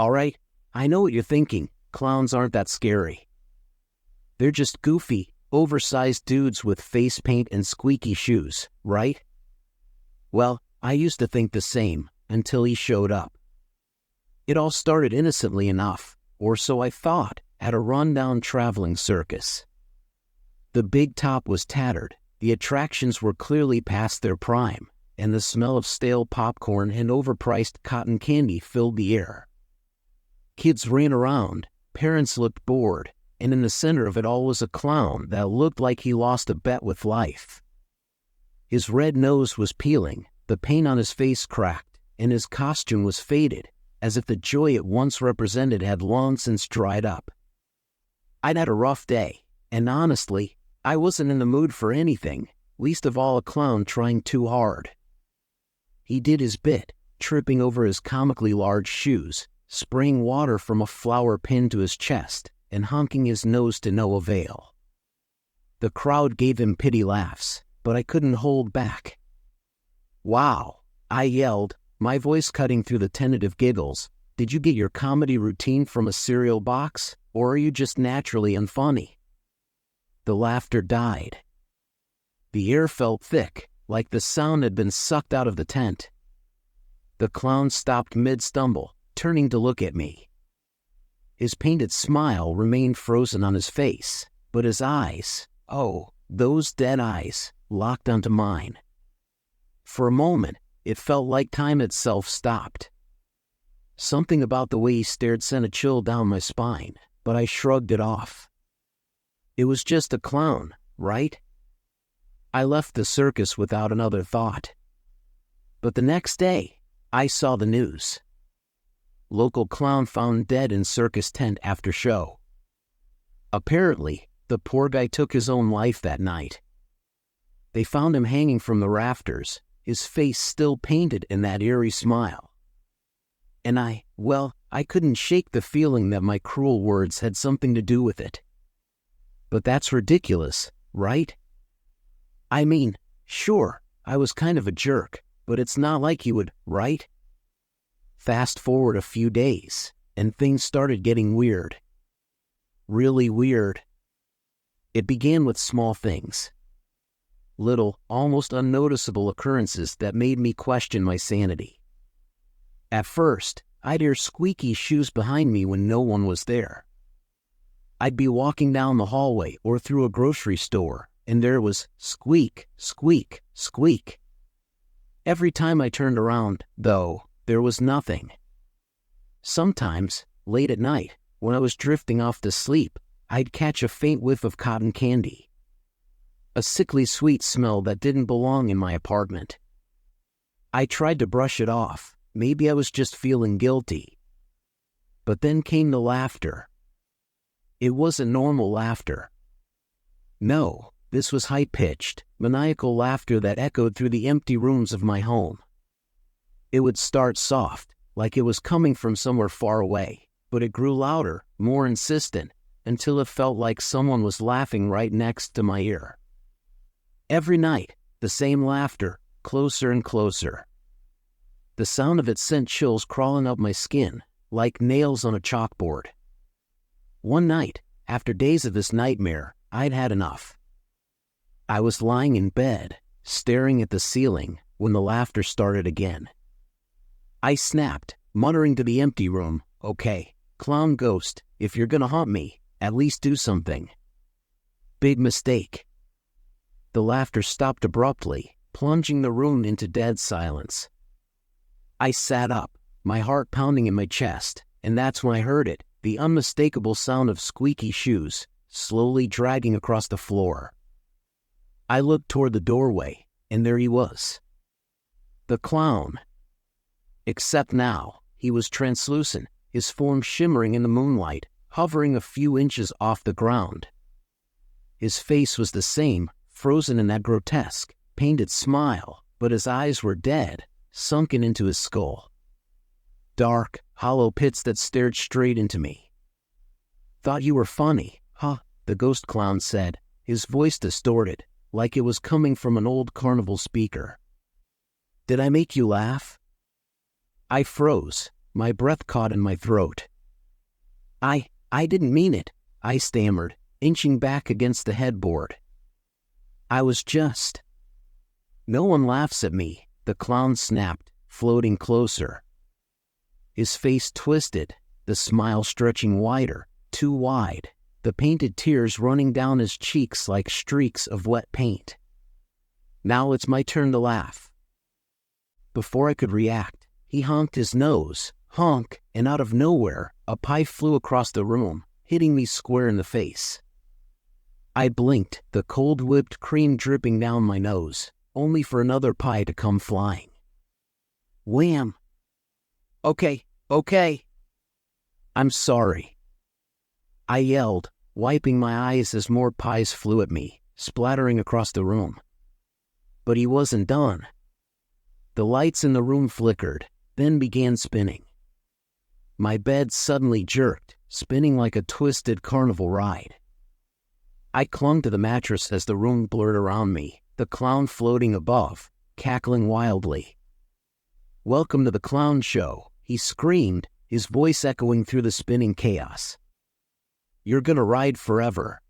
Alright, I know what you're thinking. Clowns aren't that scary. They're just goofy, oversized dudes with face paint and squeaky shoes, right? Well, I used to think the same, until he showed up. It all started innocently enough, or so I thought, at a rundown traveling circus. The big top was tattered, the attractions were clearly past their prime, and the smell of stale popcorn and overpriced cotton candy filled the air. Kids ran around, parents looked bored, and in the center of it all was a clown that looked like he lost a bet with life. His red nose was peeling, the paint on his face cracked, and his costume was faded, as if the joy it once represented had long since dried up. I'd had a rough day, and honestly, I wasn't in the mood for anything, least of all a clown trying too hard. He did his bit, tripping over his comically large shoes, spraying water from a flower pinned to his chest, and honking his nose to no avail. The crowd gave him pity laughs, but I couldn't hold back. "Wow," I yelled, my voice cutting through the tentative giggles. "Did you get your comedy routine from a cereal box, or are you just naturally unfunny?" The laughter died. The air felt thick, like the sound had been sucked out of the tent. The clown stopped mid-stumble, turning to look at me. His painted smile remained frozen on his face, but his eyes, oh, those dead eyes, locked onto mine. For a moment, it felt like time itself stopped. Something about the way he stared sent a chill down my spine, but I shrugged it off. It was just a clown, right? I left the circus without another thought. But the next day, I saw the news. Local clown found dead in circus tent after show. Apparently, the poor guy took his own life that night. They found him hanging from the rafters, his face still painted in that eerie smile. And I couldn't shake the feeling that my cruel words had something to do with it. But that's ridiculous, right? I mean, sure, I was kind of a jerk, but it's not like you would, right? Fast forward a few days, and things started getting weird. Really weird. It began with small things. Little, almost unnoticeable occurrences that made me question my sanity. At first, I'd hear squeaky shoes behind me when no one was there. I'd be walking down the hallway or through a grocery store, and there was squeak, squeak, squeak. Every time I turned around, though, there was nothing. Sometimes, late at night, when I was drifting off to sleep, I'd catch a faint whiff of cotton candy. A sickly sweet smell that didn't belong in my apartment. I tried to brush it off, maybe I was just feeling guilty. But then came the laughter. It wasn't normal laughter. No, this was high-pitched, maniacal laughter that echoed through the empty rooms of my home. It would start soft, like it was coming from somewhere far away, but it grew louder, more insistent, until it felt like someone was laughing right next to my ear. Every night, the same laughter, closer and closer. The sound of it sent chills crawling up my skin, like nails on a chalkboard. One night, after days of this nightmare, I'd had enough. I was lying in bed, staring at the ceiling, when the laughter started again. I snapped, muttering to the empty room, "Okay, clown ghost, if you're gonna haunt me, at least do something." Big mistake. The laughter stopped abruptly, plunging the room into dead silence. I sat up, my heart pounding in my chest, and that's when I heard it, the unmistakable sound of squeaky shoes, slowly dragging across the floor. I looked toward the doorway, and there he was. The clown. Except now, he was translucent, his form shimmering in the moonlight, hovering a few inches off the ground. His face was the same, frozen in that grotesque, painted smile, but his eyes were dead, sunken into his skull. Dark, hollow pits that stared straight into me. "Thought you were funny, huh?" the ghost clown said, his voice distorted, like it was coming from an old carnival speaker. "Did I make you laugh?" I froze, My breath caught in my throat. I didn't mean it, I stammered, inching back against the headboard. I was just... No one laughs at me, the clown snapped, floating closer. His face twisted, the smile stretching wider, too wide, the painted tears running down his cheeks like streaks of wet paint. Now it's my turn to laugh. Before I could react, he honked his nose, and out of nowhere, a pie flew across the room, hitting me square in the face. I blinked, the cold whipped cream dripping down my nose, only for another pie to come flying. Wham! Okay. I'm sorry, I yelled, wiping my eyes as more pies flew at me, splattering across the room. But he wasn't done. The lights in the room flickered, then began spinning. My bed suddenly jerked, spinning like a twisted carnival ride. I clung to the mattress as the room blurred around me, the clown floating above, cackling wildly. "Welcome to the clown show," he screamed, his voice echoing through the spinning chaos. "You're gonna ride forever."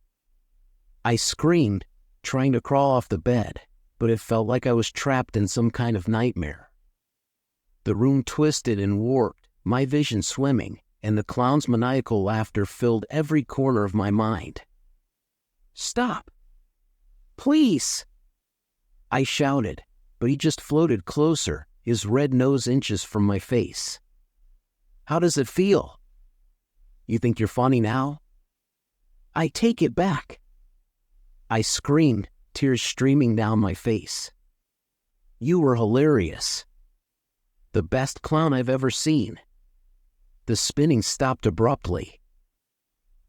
I screamed, trying to crawl off the bed, but it felt like I was trapped in some kind of nightmare. The room twisted and warped, my vision swimming, and the clown's maniacal laughter filled every corner of my mind. "Stop! Please!" I shouted, but he just floated closer, his red nose inches from my face. "How does it feel? You think you're funny now?" "I take it back," I screamed, tears streaming down my face. "You were hilarious. The best clown I've ever seen." The spinning stopped abruptly.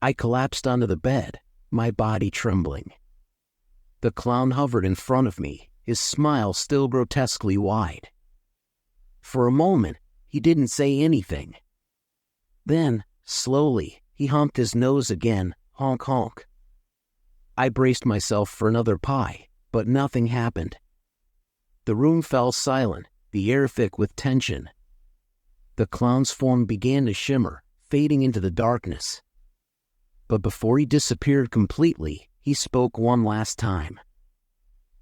I collapsed onto the bed, my body trembling. The clown hovered in front of me, his smile still grotesquely wide. For a moment, he didn't say anything. Then, slowly, he honked his nose again, honk. I braced myself for another pie, but nothing happened. The room fell silent, the air thick with tension. The clown's form began to shimmer, fading into the darkness. But before he disappeared completely, he spoke one last time.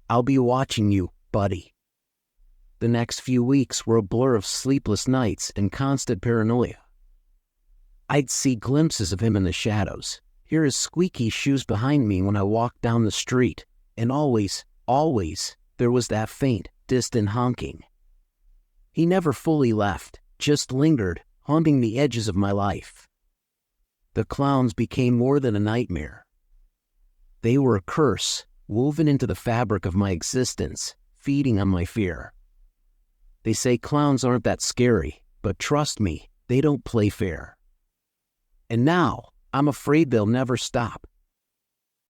"I'll be watching you, buddy." The next few weeks were a blur of sleepless nights and constant paranoia. I'd see glimpses of him in the shadows, hear his squeaky shoes behind me when I walked down the street, and always, there was that faint, distant honking. He never fully left, just lingered, haunting the edges of my life. The clowns became more than a nightmare. They were a curse, woven into the fabric of my existence, feeding on my fear. They say clowns aren't that scary, but trust me, they don't play fair. And now, I'm afraid they'll never stop.